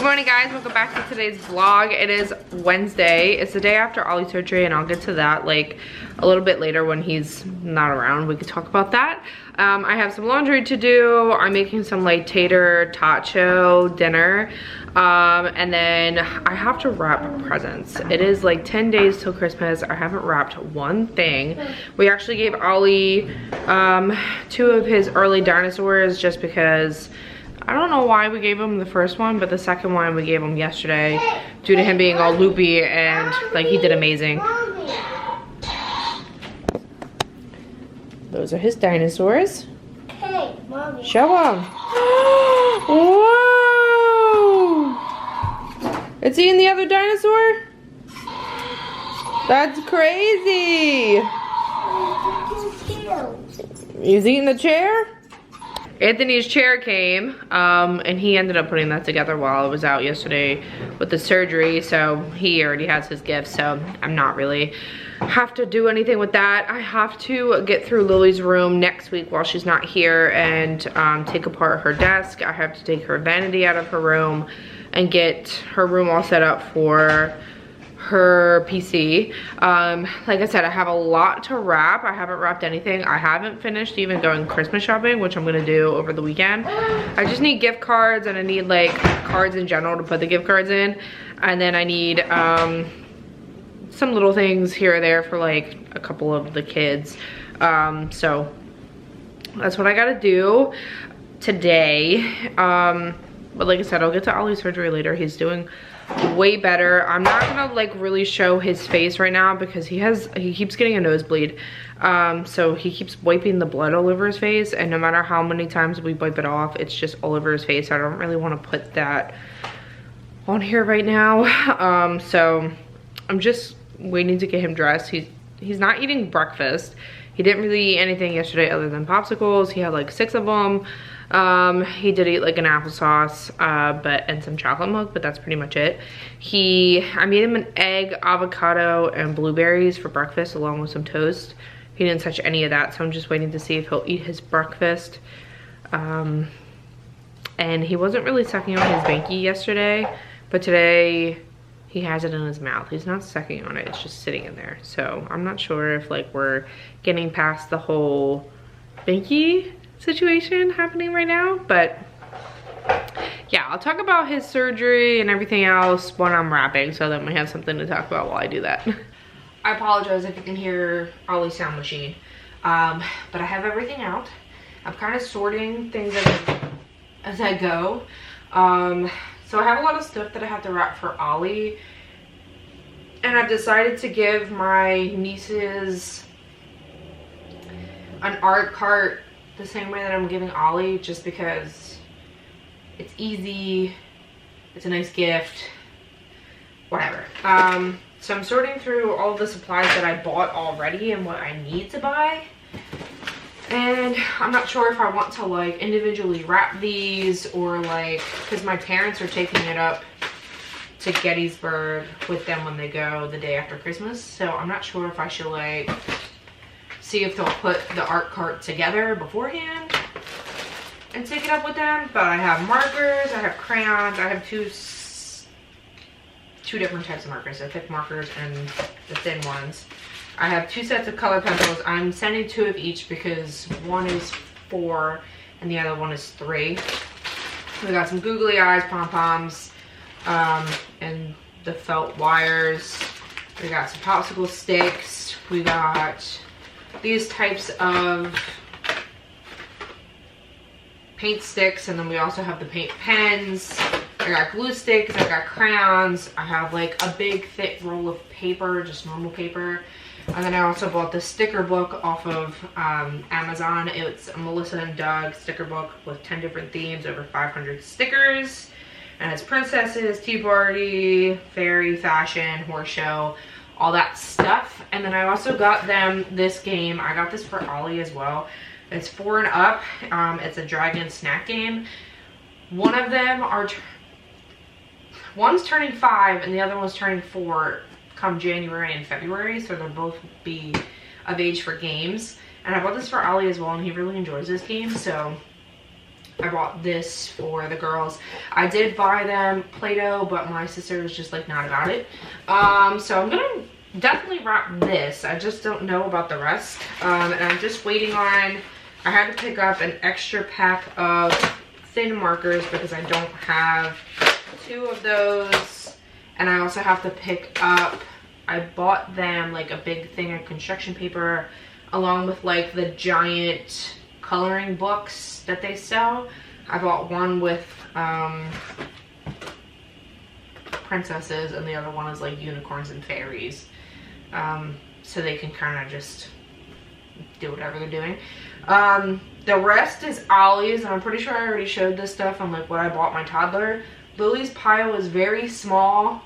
morning, guys. Welcome back to today's vlog. It is Wednesday. It's the day after Ollie's surgery, and I'll get to that like a little bit later when he's not around. We could talk about that. I have some laundry to do. I'm making some like tater tacho dinner. And then I have to wrap presents. It is like 10 days till Christmas. I haven't wrapped one thing. We actually gave Ollie 2 of his early dinosaurs just because I don't know why we gave him the first one, but the second one we gave him yesterday due to him being all loopy, and like he did amazing. Those are his dinosaurs. Hey, Mommy. Show them. Whoa! Is he in the other dinosaur? That's crazy. He's eating the chair? Anthony's chair came, and he ended up putting that together while I was out yesterday with the surgery, so he already has his gift, so I'm not really have to do anything with that. I have to get through Lily's room next week while she's not here and take apart her desk. I have to take her vanity out of her room and get her room all set up for her PC. Like I said, I have a lot to wrap. I haven't wrapped anything. I haven't finished even going Christmas shopping, which I'm gonna do over the weekend. I just need gift cards, and I need like cards in general to put the gift cards in, and then I need some little things here or there for like a couple of the kids. So that's what I gotta do today. But like I said, I'll get to Ollie's surgery later. He's doing way better. I'm not gonna like really show his face right now because he keeps getting a nosebleed. So he keeps wiping the blood all over his face, and no matter how many times we wipe it off, it's just all over his face. I don't really want to put that on here right now. So I'm just waiting to get him dressed. He's not eating breakfast. He didn't really eat anything yesterday other than popsicles. He had like 6 of them. He did eat like an applesauce and some chocolate milk, but that's pretty much it. I made him an egg, avocado, and blueberries for breakfast along with some toast. He didn't touch any of that, so I'm just waiting to see if he'll eat his breakfast. And he wasn't really sucking on his Banky yesterday, but today he has it in his mouth. He's not sucking on it, it's just sitting in there. So I'm not sure if like we're getting past the whole Banky situation happening right now, but yeah, I'll talk about his surgery and everything else when I'm wrapping, so then we have something to talk about while I do that. I apologize if you can hear Ollie's sound machine, but I have everything out. I'm kind of sorting things as I go. So I have a lot of stuff that I have to wrap for Ollie, and I've decided to give my nieces an art cart the same way that I'm giving Ollie, just because it's easy, it's a nice gift, whatever. So I'm sorting through all the supplies that I bought already and what I need to buy, and I'm not sure if I want to like individually wrap these or like, because my parents are taking it up to Gettysburg with them when they go the day after Christmas, so I'm not sure if I should like see if they'll put the art cart together beforehand and take it up with them. But I have markers, I have crayons, I have two different types of markers, the thick markers and the thin ones. I have 2 sets of color pencils. I'm sending 2 of each because one is 4 and the other one is 3. We got some googly eyes, pom-poms, and the felt wires. We got some popsicle sticks. We got these types of paint sticks, and then we also have the paint pens. I got glue sticks, I got crayons, I have like a big thick roll of paper, just normal paper, and then I also bought the sticker book off of Amazon. It's a Melissa and Doug sticker book with 10 different themes, over 500 stickers, and it's princesses, tea party, fairy, fashion, horse show, all that stuff. And then I also got them this game. I got this for Ollie as well. It's 4 and up. It's a dragon snack game. One of them one's turning 5 and the other one's turning 4 come January and February, so they'll both be of age for games. And I bought this for Ollie as well, and he really enjoys this game, so I bought this for the girls. I did buy them Play-Doh, but my sister was just like not about it. So I'm gonna definitely wrap this. I just don't know about the rest. And I'm just waiting on, I had to pick up an extra pack of thin markers because I don't have 2 of those. And I also have to pick up, I bought them like a big thing of construction paper along with like the giant coloring books that they sell. I bought one with princesses and the other one is like unicorns and fairies. So they can kind of just do whatever they're doing. The rest is Ollie's, and I'm pretty sure I already showed this stuff on like what I bought my toddler. Lillie's pile is very small,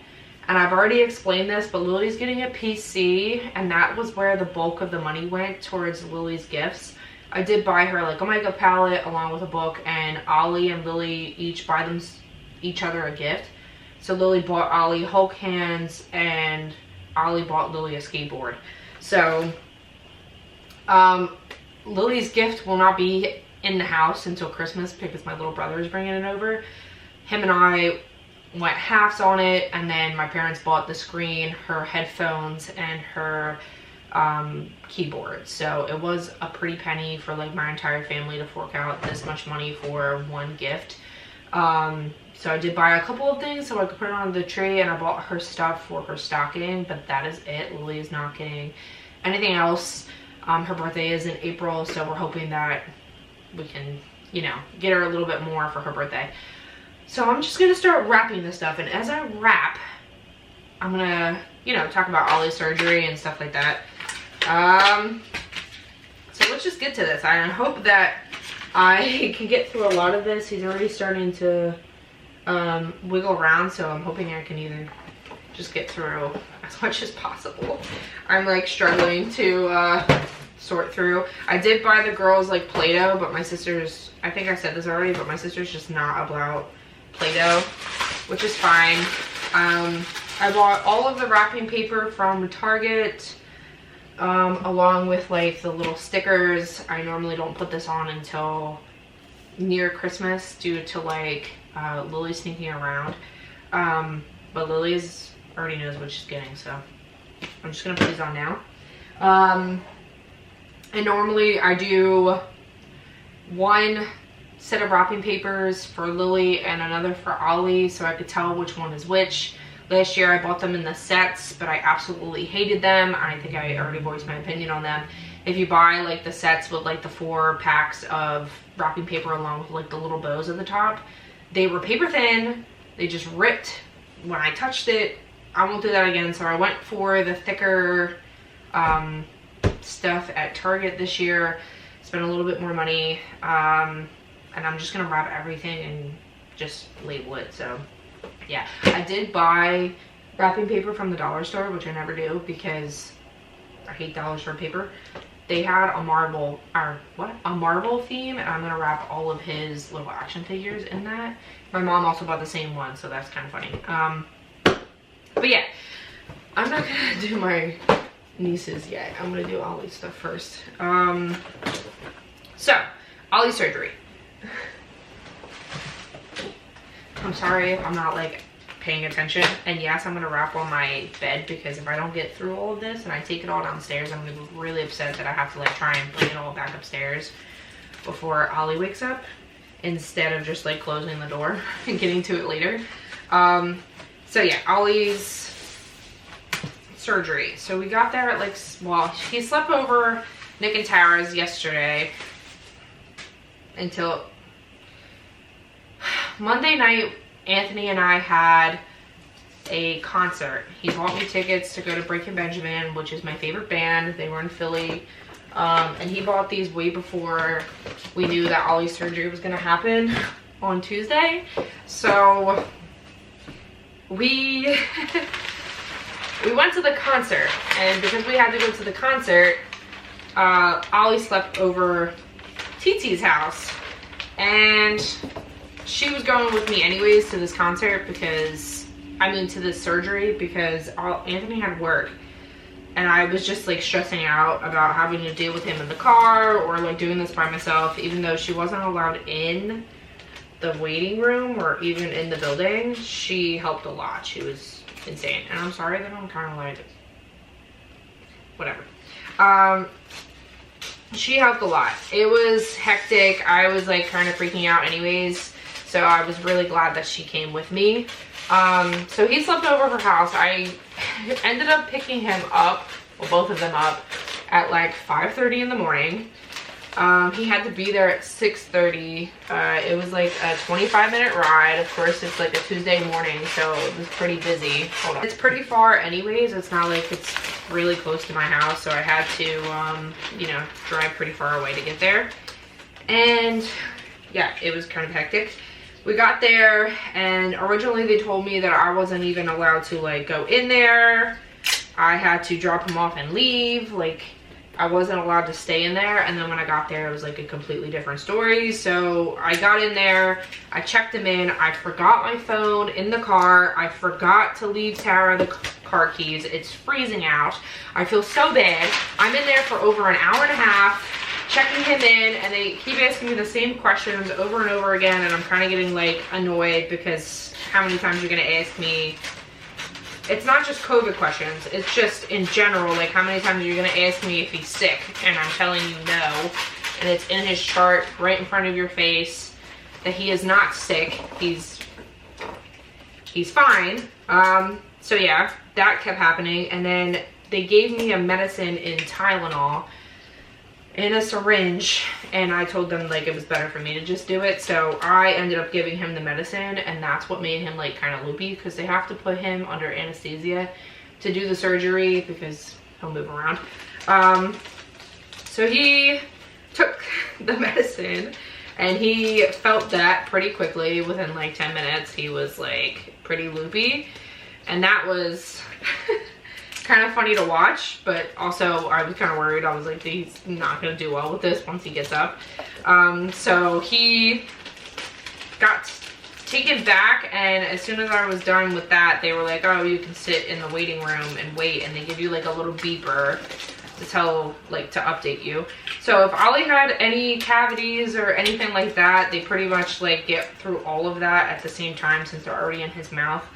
and I've already explained this, but Lillie's getting a PC, and that was where the bulk of the money went towards Lillie's gifts. I did buy her like a makeup palette along with a book, and Ollie and Lillie each buy them each other a gift. So Lillie bought Ollie Hulk hands, and Ollie bought Lillie a skateboard. So Lillie's gift will not be in the house until Christmas because my little brother is bringing it over. Him and I went halves on it, and then my parents bought the screen, her headphones, and her keyboard. So it was a pretty penny for like my entire family to fork out this much money for one gift. So I did buy a couple of things so I could put it on the tree, and I bought her stuff for her stocking, but that is it. Lillie is not getting anything else. Her birthday is in April, so we're hoping that we can, you know, get her a little bit more for her birthday. So I'm just gonna start wrapping this stuff, and as I wrap, I'm gonna, you know, talk about Ollie's surgery and stuff like that. So let's just get to this. I hope that I can get through a lot of this. He's already starting to wiggle around, so I'm hoping I can either just get through as much as possible. I'm like struggling to sort through. I did buy the girls like Play-Doh, but my sister's, I think I said this already, but my sister's just not about Play-Doh, which is fine. I bought all of the wrapping paper from Target, along with like the little stickers. I normally don't put this on until near Christmas due to like Lillie sneaking around. But Lily's already knows what she's getting, so I'm just gonna put these on now. And normally I do one set of wrapping papers for Lillie and another for Ollie, so I could tell which one is which. Last year I bought them in the sets, but I absolutely hated them. I think I already voiced my opinion on them. If you buy like the sets with like the 4 packs of wrapping paper along with like the little bows at the top, they were paper thin. They just ripped when I touched it. I won't do that again, so I went for the thicker stuff at Target this year. Spent a little bit more money, and I'm just gonna wrap everything and just label it. So yeah, I did buy wrapping paper from the dollar store, which I never do because I hate dollar store paper. They had a marble theme, and I'm gonna wrap all of his little action figures in that. My mom also bought the same one, so that's kind of funny. But yeah, I'm not gonna do my nieces yet. I'm gonna do Ollie's stuff first. So Ollie's surgery. I'm sorry if I'm not like paying attention, and yes, I'm gonna wrap on my bed because if I don't get through all of this and I take it all downstairs, I'm gonna be really upset that I have to like try and bring it all back upstairs before Ollie wakes up instead of just like closing the door and getting to it later. So yeah, Ollie's surgery. So we got there at like, well, he slept over Nick and Tara's yesterday until Monday night. Anthony and I had a concert. He bought me tickets to go to Breaking Benjamin, which is my favorite band. They were in Philly. And he bought these way before we knew that Ollie's surgery was gonna happen on Tuesday. So we went to the concert, and because we had to go to the concert, Ollie slept over TT's house, and she was going with me anyways to this concert because, I mean to this surgery, because Anthony had work, and I was just like stressing out about having to deal with him in the car or like doing this by myself, even though she wasn't allowed in the waiting room or even in the building, she helped a lot. She was insane. And I'm sorry that I'm kind of like, whatever. She helped a lot. It was hectic. I was like kind of freaking out anyways. So I was really glad that she came with me. So he slept over her house. I ended up picking him up, well, both of them up, at like 5:30 in the morning. He had to be there at 6:30. It was like a 25-minute ride. Of course, it's like a Tuesday morning, so it was pretty busy. Hold on. It's pretty far anyways. It's not like it's really close to my house, so I had to, you know, drive pretty far away to get there. And yeah, it was kind of hectic. We got there, and originally they told me that I wasn't even allowed to like go in there. I had to drop him off and leave. Like, I wasn't allowed to stay in there. And then when I got there, it was like a completely different story. So I got in there, I checked him in, I forgot my phone in the car, I forgot to leave Tara the car keys. It's freezing out. I feel so bad. I'm in there for over an hour and a half, checking him in, and they keep asking me the same questions over and over again, and I'm kind of getting like annoyed because how many times you're gonna ask me. It's not just COVID questions, it's just in general, like how many times you're gonna ask me if he's sick, and I'm telling you no, and it's in his chart right in front of your face that he is not sick. He's fine. So yeah, that kept happening. And then they gave me a medicine in Tylenol in a syringe, and I told them like it was better for me to just do it. So I ended up giving him the medicine, and that's what made him like kind of loopy, because they have to put him under anesthesia to do the surgery because he'll move around. So he took the medicine and he felt that pretty quickly. Within like 10 minutes he was like pretty loopy, and that was kind of funny to watch, but also I was kind of worried. I was like, he's not gonna do well with this once he gets up. So he got taken back, and as soon as I was done with that, they were like, oh, you can sit in the waiting room and wait, and they give you like a little beeper to tell, like, to update you. So if Ollie had any cavities or anything like that, they pretty much like get through all of that at the same time, since they're already in his mouth.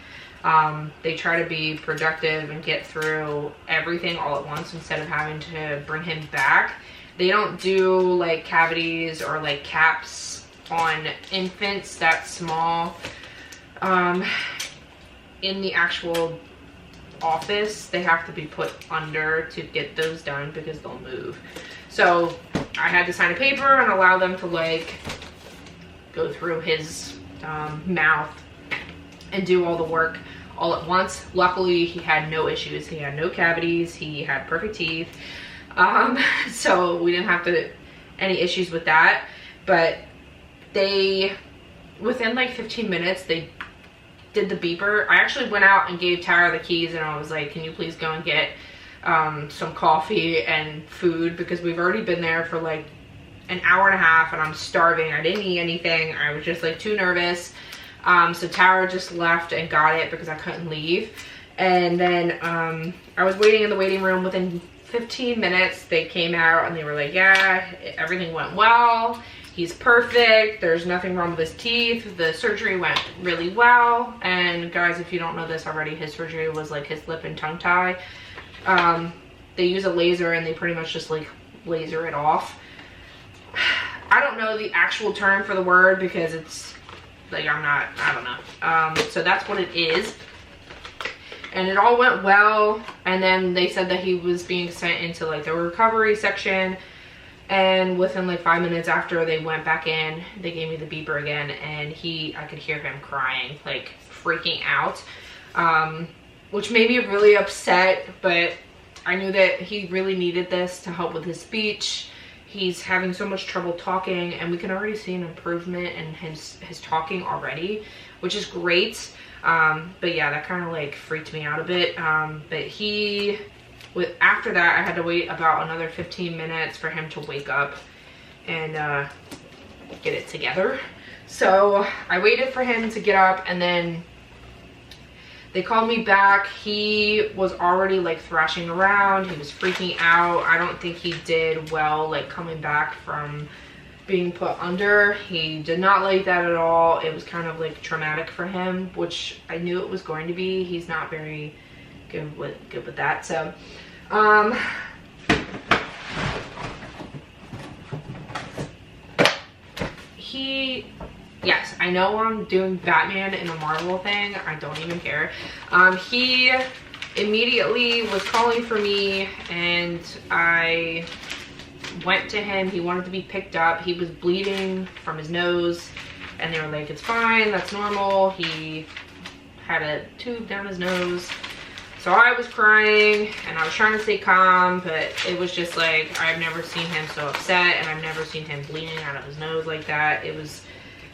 They try to be productive and get through everything all at once instead of having to bring him back. They don't do like cavities or like caps on infants that small in the actual office. They have to be put under to get those done because they'll move. So I had to sign a paper and allow them to like go through his mouth and do all the work all at once. Luckily, he had no issues. He had no cavities. He had perfect teeth. So we didn't have any issues with that. But within like 15 minutes, they did the beeper. I actually went out and gave Tara the keys, and I was like, can you please go and get some coffee and food, because we've already been there for like an hour and a half and I'm starving. I didn't eat anything. I was just like too nervous. So Tara just left and got it because I couldn't leave. And then I was waiting in the waiting room. Within 15 minutes, they came out and they were like, yeah, everything went well. He's perfect. There's nothing wrong with his teeth. The surgery went really well. And guys, if you don't know this already, his surgery was like his lip and tongue tie. They use a laser and they pretty much just like laser it off. I don't know the actual term for the word because it's like, I don't know. So that's what it is. And it all went well. And then they said that he was being sent into like the recovery section. And within like 5 minutes after they went back in, they gave me the beeper again, and I could hear him crying, like freaking out, which made me really upset. But I knew that he really needed this to help with his speech. He's having so much trouble talking, and we can already see an improvement in his talking already, which is great. But yeah, that kind of like freaked me out a bit. But after that, I had to wait about another 15 minutes for him to wake up and get it together. So I waited for him to get up, and then they called me back. He was already like thrashing around. He was freaking out. I don't think he did well like coming back from being put under. He did not like that at all. It was kind of like traumatic for him, which I knew it was going to be. He's not very good with that. So yes, I know I'm doing Batman in a Marvel thing. I don't even care. He immediately was calling for me, and I went to him. He wanted to be picked up. He was bleeding from his nose, and they were like, it's fine, that's normal. He had a tube down his nose. So I was crying, and I was trying to stay calm, but it was just like, I've never seen him so upset, and I've never seen him bleeding out of his nose like that. It was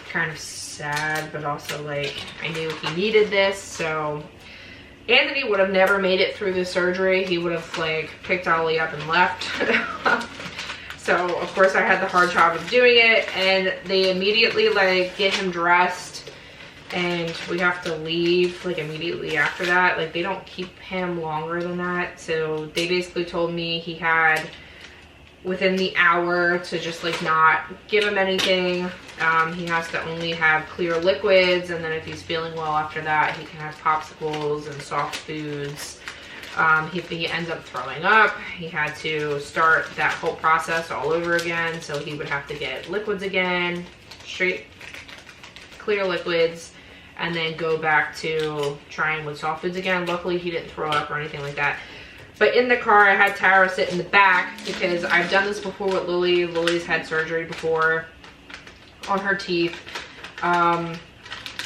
kind of sad, but also like, I knew he needed this. So Anthony would have never made it through the surgery. He would have like picked Ollie up and left. So of course I had the hard job of doing it, and they immediately like get him dressed, and we have to leave like immediately after that. Like they don't keep him longer than that. So they basically told me he had within the hour to just like not give him anything. He has to only have clear liquids, and then if he's feeling well after that, he can have popsicles and soft foods. If he ends up throwing up, he had to start that whole process all over again. So he would have to get liquids again, straight clear liquids, and then go back to trying with soft foods again. Luckily he didn't throw up or anything like that. But in the car, I had Tara sit in the back because I've done this before with Lillie. Lily's had surgery before on her teeth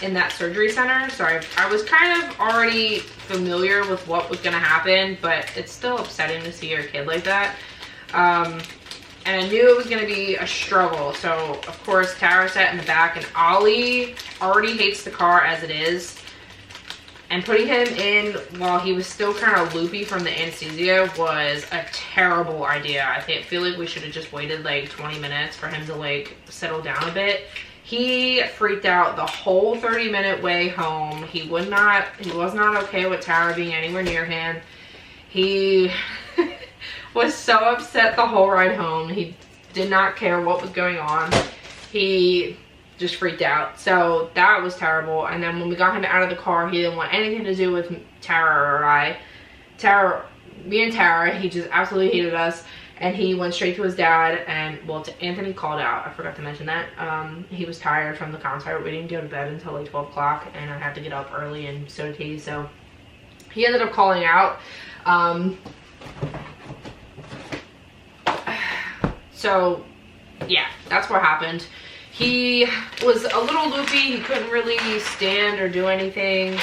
in that surgery center. So I was kind of already familiar with what was going to happen, but it's still upsetting to see your kid like that. And I knew it was going to be a struggle. So, of course, Tara sat in the back, and Ollie already hates the car as it is. And putting him in while he was still kind of loopy from the anesthesia was a terrible idea. I feel like we should have just waited like 20 minutes for him to like settle down a bit. He freaked out the whole 30-minute way home. He was not okay with Tara being anywhere near him. He was so upset the whole ride home. He did not care what was going on. He just freaked out. So that was terrible. And then when we got him out of the car, he didn't want anything to do with Tara or I. Me and Tara, he just absolutely hated us. And he went straight to his dad, and well, Anthony called out. I forgot to mention that. He was tired from the concert. We didn't go to bed until like 12 o'clock, and I had to get up early, and so did he. So he ended up calling out. So yeah, that's what happened. He was a little loopy. He couldn't really stand or do anything.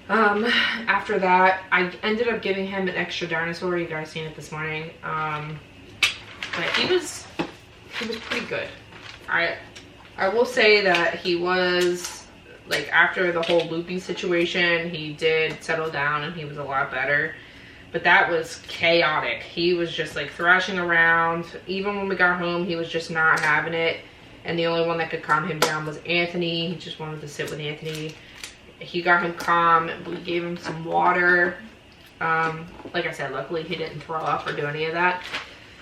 After that, I ended up giving him an extra dinosaur. You guys seen it this morning. But he was pretty good. I will say that he was, like, after the whole loopy situation, he did settle down and he was a lot better. But that was chaotic. He was just like thrashing around. Even when we got home, he was just not having it. And the only one that could calm him down was Anthony. He just wanted to sit with Anthony. He got him calm. We gave him some water. Like I said, luckily he didn't throw up or do any of that.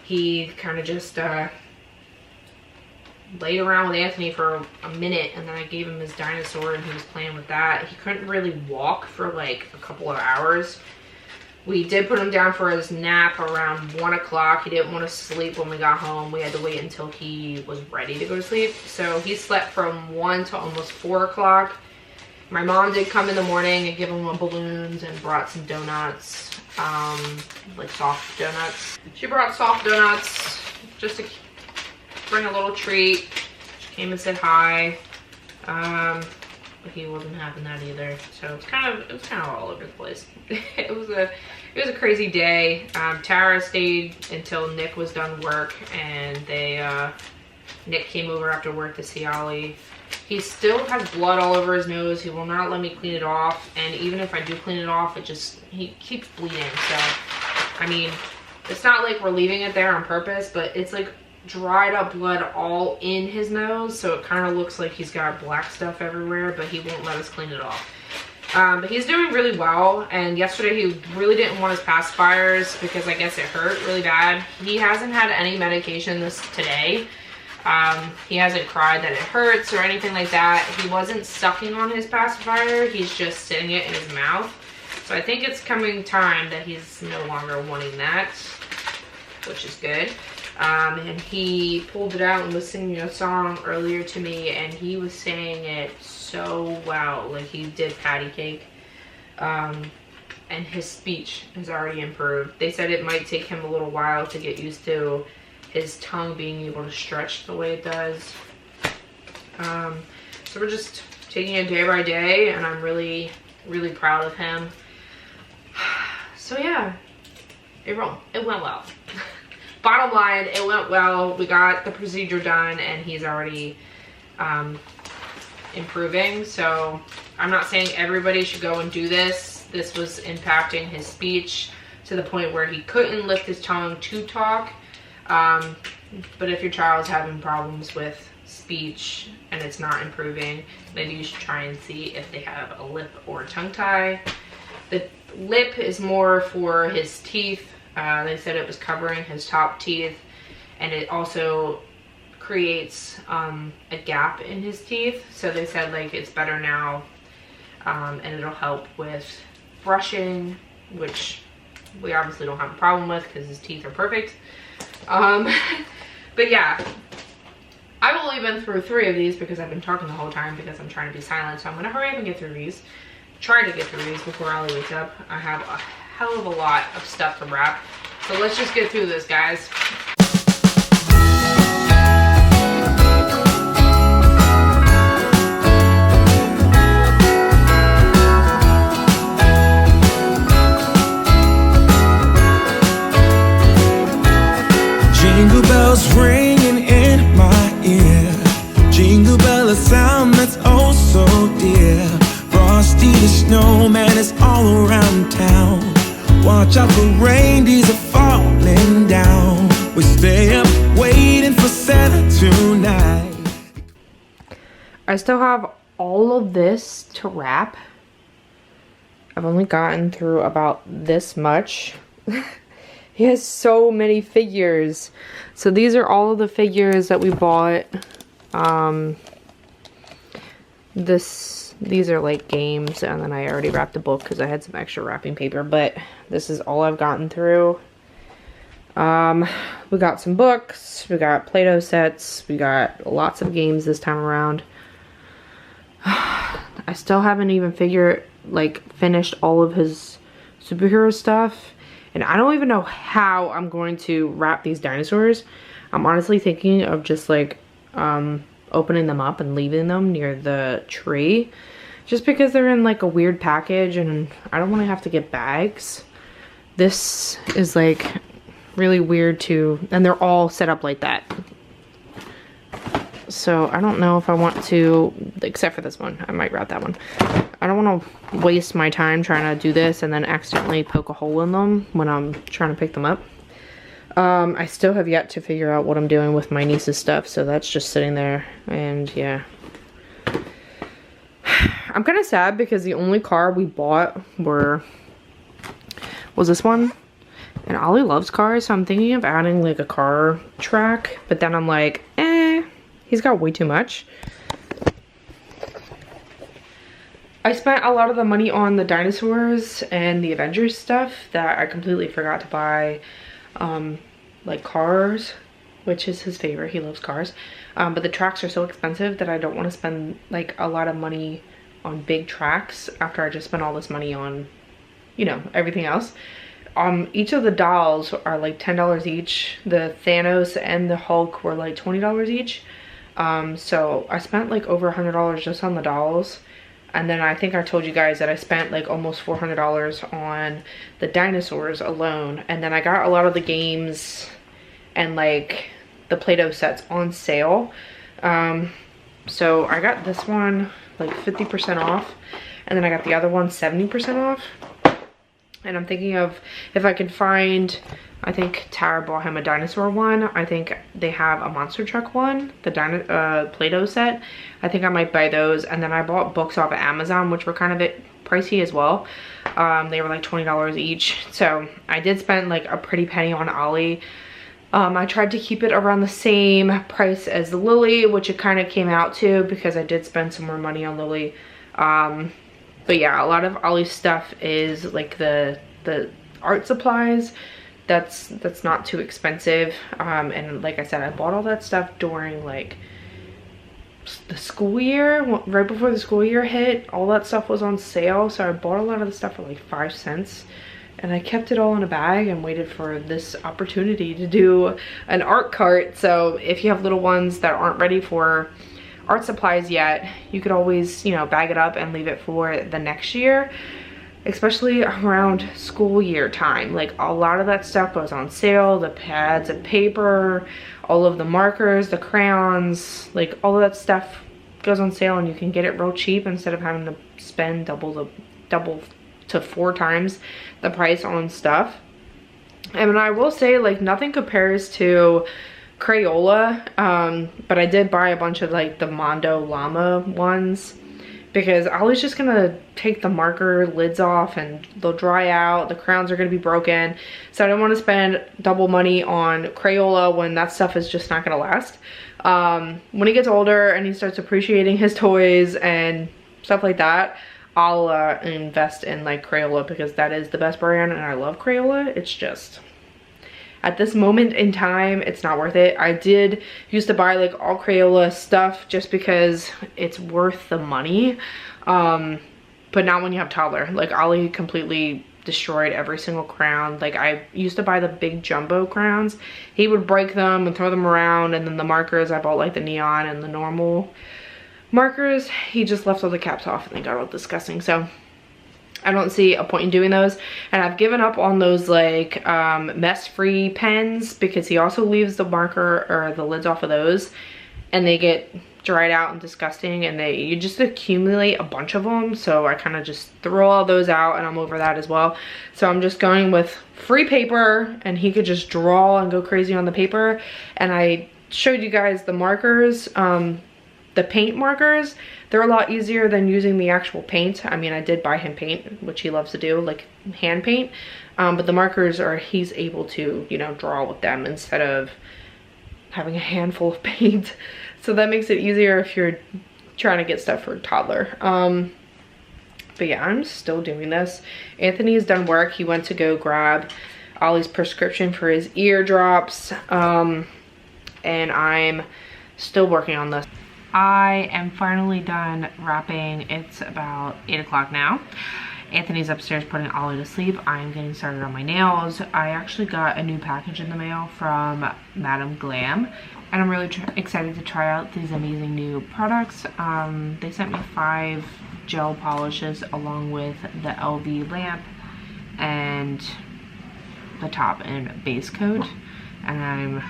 He kind of just laid around with Anthony for a minute, and then I gave him his dinosaur and he was playing with that. He couldn't really walk for like a couple of hours. We did put him down for his nap around 1 o'clock. He didn't want to sleep when we got home. We had to wait until he was ready to go to sleep. So he slept from 1 to almost 4 o'clock. My mom did come in the morning and give him balloons and brought some donuts, like soft donuts. She brought soft donuts just to bring a little treat. She came and said hi. But he wasn't having that either. So it was kind of all over the place. It was a crazy day. Tara stayed until Nick was done work, and Nick came over after work to see Ollie. He still has blood all over his nose. He will not let me clean it off, and even if I do clean it off, he keeps bleeding. So I mean, it's not like we're leaving it there on purpose, but it's like dried up blood all in his nose, so it kind of looks like he's got black stuff everywhere, but he won't let us clean it off. But he's doing really well, and yesterday he really didn't want his pacifiers because I guess it hurt really bad. He hasn't had any medication today. He hasn't cried that it hurts or anything like that. He wasn't sucking on his pacifier. He's just sitting it in his mouth. So I think it's coming time that he's no longer wanting that, which is good. And he pulled it out and was singing a song earlier to me, and he was saying it so well. Like, he did patty cake. And his speech has already improved. They said it might take him a little while to get used to his tongue being able to stretch the way it does. So we're just taking it day by day, and I'm really, really proud of him. So yeah, it went well. Bottom line, it went well. We got the procedure done, and he's already improving. So I'm not saying everybody should go and do this. This was impacting his speech to the point where he couldn't lift his tongue to talk. But if your child's having problems with speech and it's not improving, maybe you should try and see if they have a lip or tongue tie. The lip is more for his teeth. They said it was covering his top teeth, and it also creates a gap in his teeth. So they said, like, it's better now, and it'll help with brushing, which we obviously don't have a problem with because his teeth are perfect. But yeah, I've only been through 3 of these because I've been talking the whole time because I'm trying to be silent. So I'm gonna hurry up and get through these. Try to get through these before Ollie wakes up. I have a hell of a lot of stuff to wrap. So let's just get through this, guys. Jingle bells ringing in my ear. Jingle bell, a sound that's oh so dear. Frosty the snowman is all around town. Watch out for reindeers are falling down. We stay up waiting for Santa tonight. I still have all of this to wrap. I've only gotten through about this much. He has so many figures. So these are all of the figures that we bought. These are like games, and then I already wrapped the book because I had some extra wrapping paper, but this is all I've gotten through. We got some books, we got Play-Doh sets, we got lots of games this time around. I still haven't even finished all of his superhero stuff, and I don't even know how I'm going to wrap these dinosaurs. I'm honestly thinking of just like opening them up and leaving them near the tree, just because they're in like a weird package and I don't want to have to get bags. This is like really weird too, and they're all set up like that. So I don't know if I want to, except for this one, I might wrap that one. I don't want to waste my time trying to do this and then accidentally poke a hole in them when I'm trying to pick them up. I still have yet to figure out what I'm doing with my niece's stuff, so that's just sitting there, and yeah. I'm kind of sad because the only car we bought was this one, and Ollie loves cars, so I'm thinking of adding like a car track, but then I'm like, he's got way too much. I spent a lot of the money on the dinosaurs and the Avengers stuff that I completely forgot to buy like cars, which is his favorite. He loves cars, but the tracks are so expensive that I don't want to spend like a lot of money on big tracks after I just spent all this money on, you know, everything else. Each of the dolls are like $10 each. The Thanos and the Hulk were like $20 each. So I spent like over $100 just on the dolls. And then I think I told you guys that I spent like almost $400 on the dinosaurs alone. And then I got a lot of the games and like the Play-Doh sets on sale. So I got this one like 50% off. And then I got the other one 70% off. And I'm thinking of if I could find, I think Tara bought him a dinosaur one. I think they have a monster truck one, the Play-Doh set. I think I might buy those. And then I bought books off of Amazon, which were kind of a bit pricey as well. They were like $20 each. So I did spend like a pretty penny on Ollie. I tried to keep it around the same price as the Lillie, which it kind of came out to because I did spend some more money on Lillie. But yeah, a lot of Ollie's stuff is like the art supplies. That's not too expensive. And like I said, I bought all that stuff during like the school year, right before the school year hit. All that stuff was on sale, so I bought a lot of the stuff for like 5 cents. And I kept it all in a bag and waited for this opportunity to do an art cart. So if you have little ones that aren't ready for art supplies yet, you could always, you know, bag it up and leave it for the next year, especially around school year time. Like a lot of that stuff goes on sale, the pads and paper, all of the markers, the crayons, like all of that stuff goes on sale, and you can get it real cheap instead of having to spend double to 4 times the price on stuff. And I will say, like, nothing compares to Crayola, but I did buy a bunch of like the Mondo Llama ones because I was just gonna take the marker lids off and they'll dry out, the crayons are gonna be broken, so I don't want to spend double money on Crayola when that stuff is just not gonna last. When he gets older and he starts appreciating his toys and stuff like that, I'll invest in like Crayola because that is the best brand and I love Crayola. It's just, at this moment in time, it's not worth it. I did used to buy like all Crayola stuff just because it's worth the money. But not when you have Toddler. Like Ollie completely destroyed every single crayon. Like I used to buy the big jumbo crayons. He would break them and throw them around, and then the markers, I bought like the neon and the normal markers, he just left all the caps off and they got all disgusting. So I don't see a point in doing those, and I've given up on those like mess-free pens because he also leaves the marker or the lids off of those and they get dried out and disgusting, and you just accumulate a bunch of them. So I kind of just throw all those out, and I'm over that as well. So I'm just going with free paper, and he could just draw and go crazy on the paper. And I showed you guys the markers, the paint markers. They're a lot easier than using the actual paint. I mean, I did buy him paint, which he loves to do, like hand paint. But the markers he's able to, you know, draw with them instead of having a handful of paint. So that makes it easier if you're trying to get stuff for a toddler. But yeah, I'm still doing this. Anthony has done work. He went to go grab Ollie's prescription for his ear drops. And I'm still working on this. I am finally done wrapping. It's about 8 o'clock now. Anthony's upstairs putting Ollie to sleep. I'm getting started on my nails. I actually got a new package in the mail from Madam Glam, and I'm really excited to try out these amazing new products. They sent me 5 gel polishes along with the LV lamp and the top and base coat, and I'm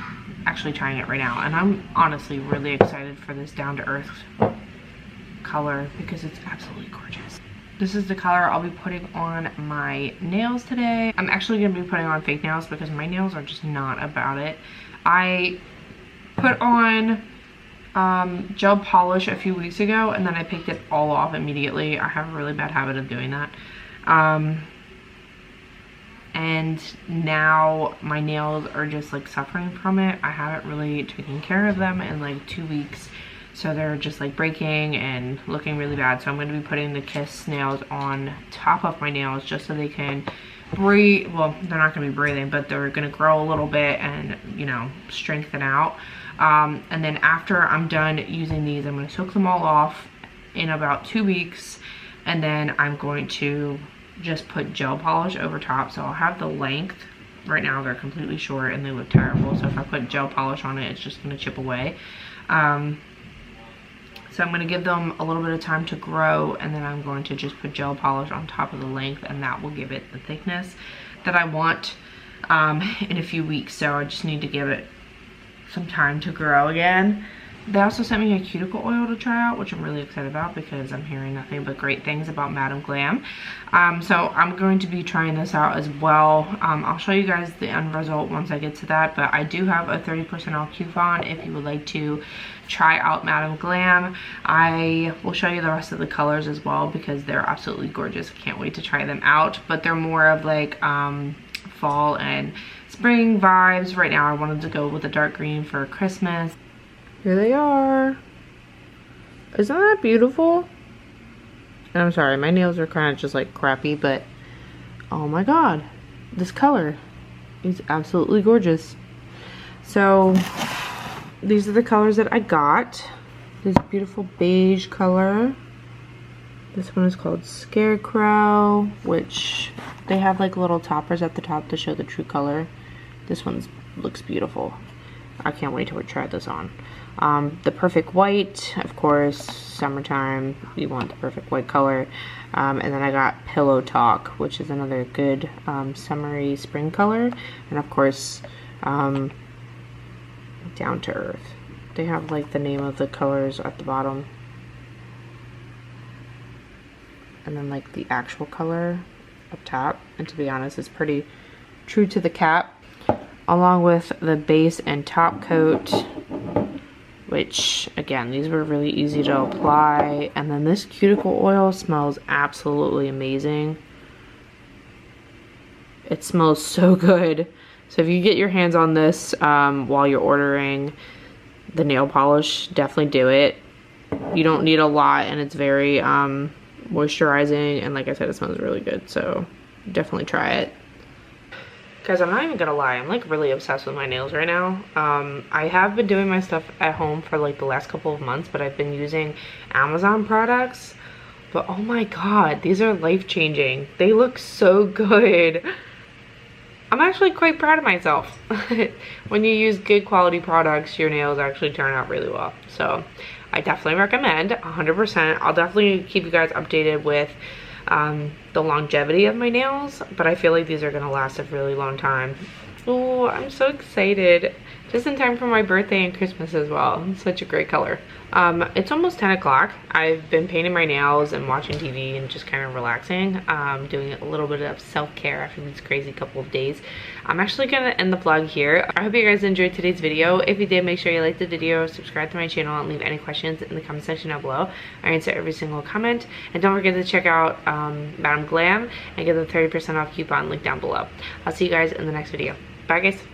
actually trying it right now, and I'm honestly really excited for this down-to-earth color because it's absolutely gorgeous. This is the color I'll be putting on my nails today. I'm actually going to be putting on fake nails because my nails are just not about it. I put on gel polish a few weeks ago, and then I picked it all off immediately. I have a really bad habit of doing that. And now my nails are just like suffering from it. I haven't really taken care of them in like 2 weeks, so they're just like breaking and looking really bad. So I'm going to be putting the Kiss nails on top of my nails just so they can breathe. Well, they're not going to be breathing, but they're going to grow a little bit and, you know, strengthen out. And then after I'm done using these, I'm going to soak them all off in about 2 weeks, and then I'm going to just put gel polish over top. So I'll have the length. Right now they're completely short and they look terrible, so if I put gel polish on it, it's just going to chip away. So I'm going to give them a little bit of time to grow, and then I'm going to just put gel polish on top of the length, and that will give it the thickness that I want in a few weeks. So I just need to give it some time to grow again. They also sent me a cuticle oil to try out, which I'm really excited about because I'm hearing nothing but great things about Madam Glam. So I'm going to be trying this out as well. I'll show you guys the end result once I get to that, but I do have a 30% off coupon if you would like to try out Madam Glam. I will show you the rest of the colors as well because they're absolutely gorgeous. I can't wait to try them out, but they're more of like fall and spring vibes. Right now I wanted to go with a dark green for Christmas. Here they are. Isn't that beautiful? And I'm sorry, my nails are kind of just like crappy, but oh my god, this color is absolutely gorgeous. So these are the colors that I got. This beautiful beige color. This one is called Scarecrow, which they have like little toppers at the top to show the true color. This one looks beautiful. I can't wait to try this on. The Perfect White, of course, summertime, you want the perfect white color. And then I got Pillow Talk, which is another good summery spring color. And of course, Down to Earth. They have like the name of the colors at the bottom. And then like the actual color up top. And to be honest, it's pretty true to the cap. Along with the base and top coat, which again, these were really easy to apply. And then this cuticle oil smells absolutely amazing. It smells so good. So if you get your hands on this while you're ordering the nail polish, definitely do it. You don't need a lot, and it's very moisturizing, and like I said, it smells really good, so definitely try it. Guys, I'm not even gonna lie, I'm like really obsessed with my nails right now. I have been doing my stuff at home for like the last couple of months, but I've been using Amazon products. But oh my god, these are life-changing. They look so good. I'm actually quite proud of myself. When you use good quality products, your nails actually turn out really well. So I definitely recommend, 100%. I'll definitely keep you guys updated with the longevity of my nails, but I feel like these are gonna last a really long time. Oh, I'm so excited. Just in time for my birthday and Christmas as well. It's such a great color. It's almost 10 o'clock. I've been painting my nails and watching TV and just kind of relaxing. Doing a little bit of self-care after these crazy couple of days. I'm actually gonna end the vlog here. I hope you guys enjoyed today's video. If you did, make sure you like the video, subscribe to my channel, and leave any questions in the comment section down below. I answer every single comment. And don't forget to check out Madam Glam and get the 30% off coupon link down below. I'll see you guys in the next video. Bye guys.